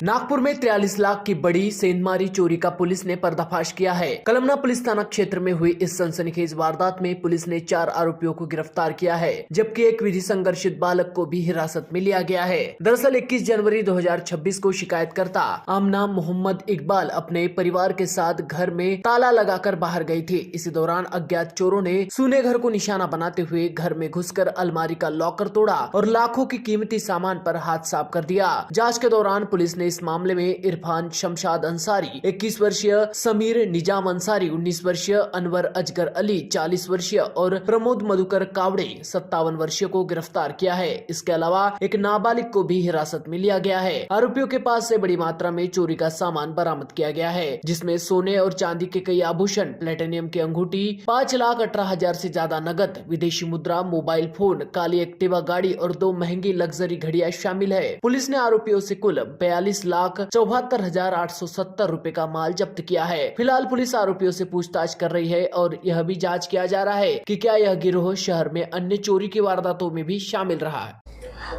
नागपुर में 43 लाख की बड़ी सेंधमारी चोरी का पुलिस ने पर्दाफाश किया है। कलमना पुलिस थाना क्षेत्र में हुई इस सनसनीखेज वारदात में पुलिस ने 4 आरोपियों को गिरफ्तार किया है, जबकि एक विधि संघर्षित बालक को भी हिरासत में लिया गया है। दरअसल 21 जनवरी 2026 को शिकायतकर्ता आमना मोहम्मद इकबाल अपने परिवार के साथ घर में ताला लगाकर बाहर गई थी। इसी दौरान अज्ञात चोरों ने सूने घर को निशाना बनाते हुए घर में घुसकर अलमारी का लॉकर तोड़ा और लाखों की कीमती सामान पर हाथ साफ कर दिया। जांच के दौरान पुलिस ने इस मामले में इरफान शमशाद अंसारी, 21 वर्षीय समीर निजाम अंसारी, 19 वर्षीय अनवर अजगर अली, 40 वर्षीय और प्रमोद मधुकर कावड़े, 57 वर्षीय को गिरफ्तार किया है। इसके अलावा एक नाबालिग को भी हिरासत में लिया गया है। आरोपियों के पास से बड़ी मात्रा में चोरी का सामान बरामद किया गया है, जिसमें सोने और चांदी के कई आभूषण, प्लेटिनियम की अंगूठी, 5,18,000 से ज्यादा नगद, विदेशी मुद्रा, मोबाइल फोन, काली एक्टिवा गाड़ी और 2 महंगी लग्जरी घड़ियां शामिल है। पुलिस ने आरोपियों से कुल 42,74,870 रुपए का माल जब्त किया है। फिलहाल पुलिस आरोपियों से पूछताछ कर रही है और यह भी जांच किया जा रहा है कि क्या यह गिरोह शहर में अन्य चोरी की वारदातों में भी शामिल रहा है।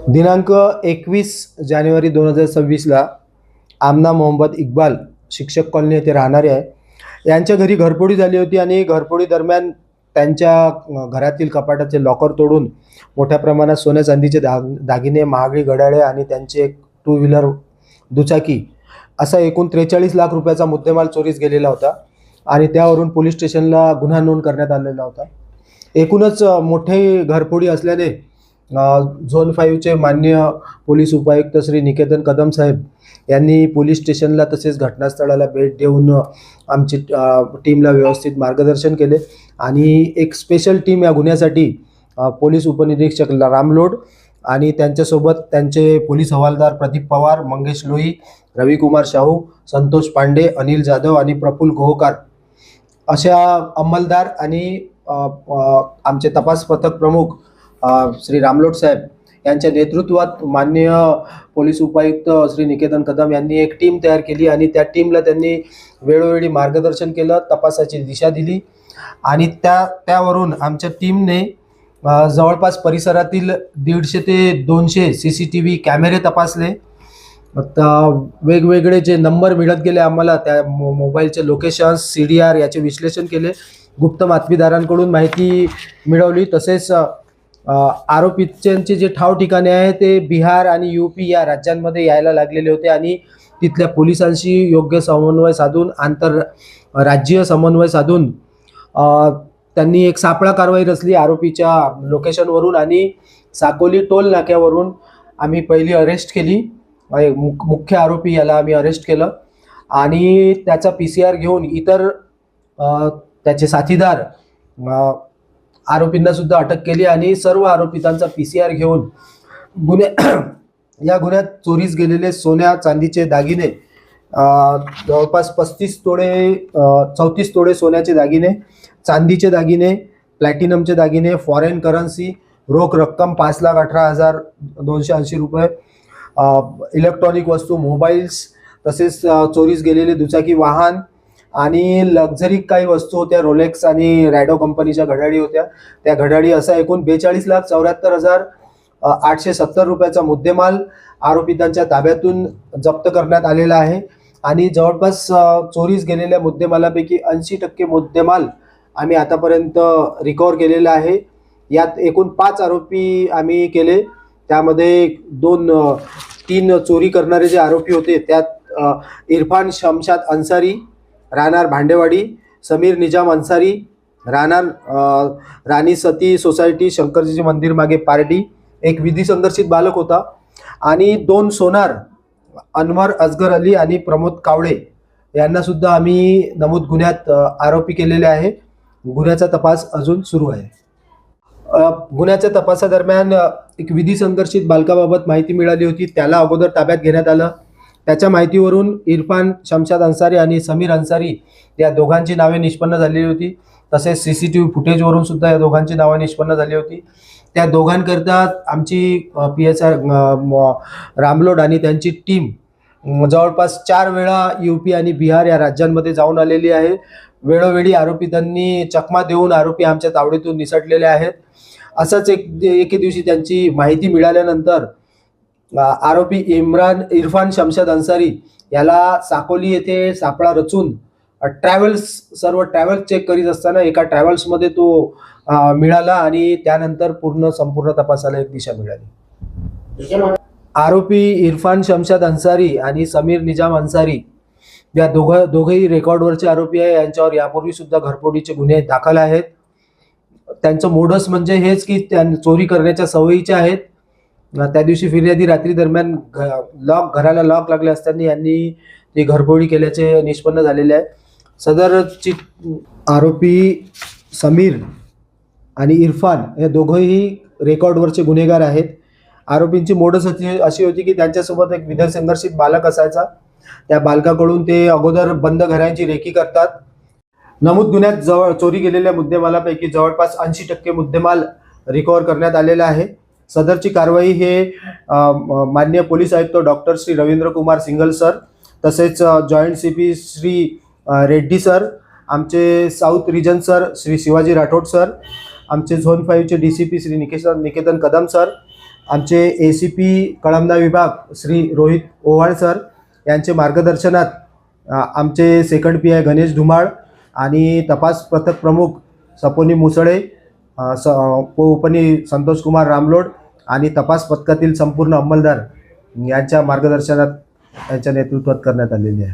दिनांक 21 जानेवारी 2026 ला आमना मोहम्मद इकबाल शिक्षक कॉलनी येथे राहणारे आहे. यांच्या घरी घरफोडी झाली होती आणि घरफोडी दरम्यान त्यांच्या घरातील कपाटाचे लॉकर तोडून मोठ्या प्रमाणात सोन्या चांदीचे दागिने, महागडी घड्याळे आणि त्यांचे एक 2 व्हीलर दुचाकी असा एकूण 43 लाख रुपयाचा मुद्देमाल चोरीस गेलेला होता आणि त्यावरून पोलीस स्टेशनला गुन्हा नोंद करण्यात आलेला होता. एकूणच मोठी घरफोडी असल्याने झोन 5 चे माननीय पोलीस उपायुक्त श्री निकेतन कदम साहेब यांनी पोलीस स्टेशनला तसेच घटनास्थळाला भेट देऊन आमची टीमला व्यवस्थित मार्गदर्शन केले आणि एक स्पेशल टीम या गुन्ह्यासाठी पोलीस उपनिरीक्षक रामलोड आणि त्यांच्यासोबत त्यांचे पोलीस हवालदार प्रदीप पवार, मंगेश लोही, रविकुमार शाहू, संतोष पांडे, अनिल जाधव आणि प्रफुल्ल गोहोकार अशा अंमलदार आणि आमचे तपास पथक प्रमुख श्री रामलोड साहेब यांच्या नेतृत्वात माननीय पोलीस उपायुक्त श्री निकेतन कदम यांनी एक टीम तयार केली आणि त्या टीमला त्यांनी वेळोवेळी मार्गदर्शन केलं, तपासाची दिशा दिली आणि त्यावरून आमच्या टीमने जवळपास परिसरातील 150 ते 200 CCTV कॅमेरे तपासले. वेगवेगळे जे नंबर मिळत गेले आम्हाला, त्या मोबाईलचे लोकेशन्स, CDR याचे विश्लेषण केले, गुप्त बातमीदारांकडून माहिती मिळवली. तसेच आरोपींचे जे ठाव ठिकाणे आहे ते बिहार आणि UP या राज्यांमध्ये यायला लागलेले होते आणि तिथल्या पोलिसांशी योग्य समन्वय साधून, आंतरराज्यीय समन्वय साधून त्यांनी एक सापळा कारवाई रचली. आरोपीच्या लोकेशनवरून आणि साकोली टोल नाक्यावरून आम्ही पहिली अरेस्ट केली. मुख्य आरोपी याला आम्ही अरेस्ट केलं आणि त्याचा PCR घेऊन इतर त्याचे साथीदार आरोपींना सुद्धा अटक केली आणि सर्व आरोपितांचा PCR घेऊन या गुन्ह्यात चोरीस गेलेले सोन्या चांदीचे दागिने, जवळपास 34 तोडे सोन्याचे दागिने, चांदीचे दागिने, प्लॅटिनमचे दागिने, फॉरेन करन्सी, रोख रक्कम 5,18,280 रुपये, इलेक्ट्रॉनिक वस्तू, मोबाईल्स, तसेच चोरीस गेलेले दुचाकी वाहन आणि लक्झरी काही वस्तू होत्या, रोलेक्स आणि रॅडो कंपनीच्या घड्याळी होत्या. त्या घड्याळी असा एकूण 42,74,870 रुपयाचा मुद्देमाल आरोपितांच्या ताब्यातून जप्त करण्यात आलेला आहे आणि जवळपास चोरीस गेलेल्या मुद्देमालापैकी 80% मुद्देमाल आम्ही आतापर्यंत रिकव्हर केलेला आहे. यात एकूण 5 आरोपी आम्ही केले. त्यामध्ये 3 चोरी करणारे जे आरोपी होते त्यात इरफान शमशाद अंसारी, राहणार भांडेवाडी, समीर निजाम अंसारी, राहणार राणी सती सोसायटी, शंकरजीचे मंदिर मागे पारडी, एक विधी संघर्षित बालक होता आणि 2 सोनार, अनवर अजगर अली आणि प्रमोद कावडे यांना सुद्धा आम्ही नमूद गुन्ह्यात आरोपी केलेले आहे. गुन्ह्याचा तपास अजून सुरू आहे. गुन्ह्याच्या तपासादरम्यान एक विधी संघर्षित बालकाबाबत माहिती मिळाली होती, त्याला अगोदर ताब्यात घेण्यात आलं. त्याच्या माहितीवरून इरफान शमशाद अंसारी आणि समीर अंसारी या दोघांची नावे निष्पन्न झालेली होती. तसेच CCTV फुटेजवरून सुद्धा या दोघांची नावे निष्पन्न झाली होती. त्या दोघांकरता आमची PSI रामलोड आणि त्यांची टीम जवळपास 4 वेळा UP आणि बिहार या राज्यांमध्ये जाऊन आलेली आहे. वेळोवेळी आरोपितांनी चकमा देऊन आरोपी आमच्या तावडीतून निसटलेले आहेत. असंच एके दिवशी त्यांची माहिती मिळाल्यानंतर आरोपी इरफान शमशाद अन्सारी याला साकोली येथे सापळा रचून सर्व ट्रॅव्हल्स चेक करीत असताना एका ट्रॅव्हल्समध्ये तो मिळाला आणि त्यानंतर संपूर्ण तपासाला एक दिशा मिळाली. आरोपी इरफान शमशाद अन्सारी आणि समीर निजाम अन्सारी या दोघेही रेकॉर्डवरचे आरोपी आहे. यांच्यावर यापूर्वी सुद्धा घरफोडीचे गुन्हे दाखल आहेत. त्यांचं मोडस म्हणजे हेच की चोरी करण्याच्या सवयीचे आहेत. त्या दिवशी फिर्यादी रात्री दरम्यान घराला लॉक लागले असताना यांनी ती घरफोडी केल्याचे निष्पन्न झालेले आहे. सदरची आरोपी समीर आणि इरफान हे दोघंही रेकॉर्डवरचे गुन्हेगार आहेत. आरोपींची मोडस अशी होती की त्यांच्यासोबत एक विधर संघर्षित बालक असायचा. त्या बालकाकडून ते अगोदर बंद घरांची रेकी करतात. नमूद गुन्ह्यात चोरी केलेल्या मुद्देमालापैकी जवळपास 80% मुद्देमाल रिकव्हर करण्यात आलेला आहे. सदरची कारवाई हे माननीय पोलीस आयुक्त डॉक्टर श्री रवींद्र कुमार सिंगल सर, तसेच joint CP Shri Reddy sir, आमचे south region sir Shri Shivaji Rathod sir, आमचे झोन 5चे DCP श्री निकेतन कदम सर, आमचे ACP कळमना विभाग श्री रोहित ओवाळ सर यांचे मार्गदर्शनात आमचे सेकंड PI गणेश धुमाळ आणि तपास पथक प्रमुख सपोनी मुसळे, उपनी संतोष कुमार रामलोड आणि तपास पथकातील संपूर्ण अंमलदार यांच्या मार्गदर्शनात यांच्या नेतृत्वात करण्यात आलेली आहे.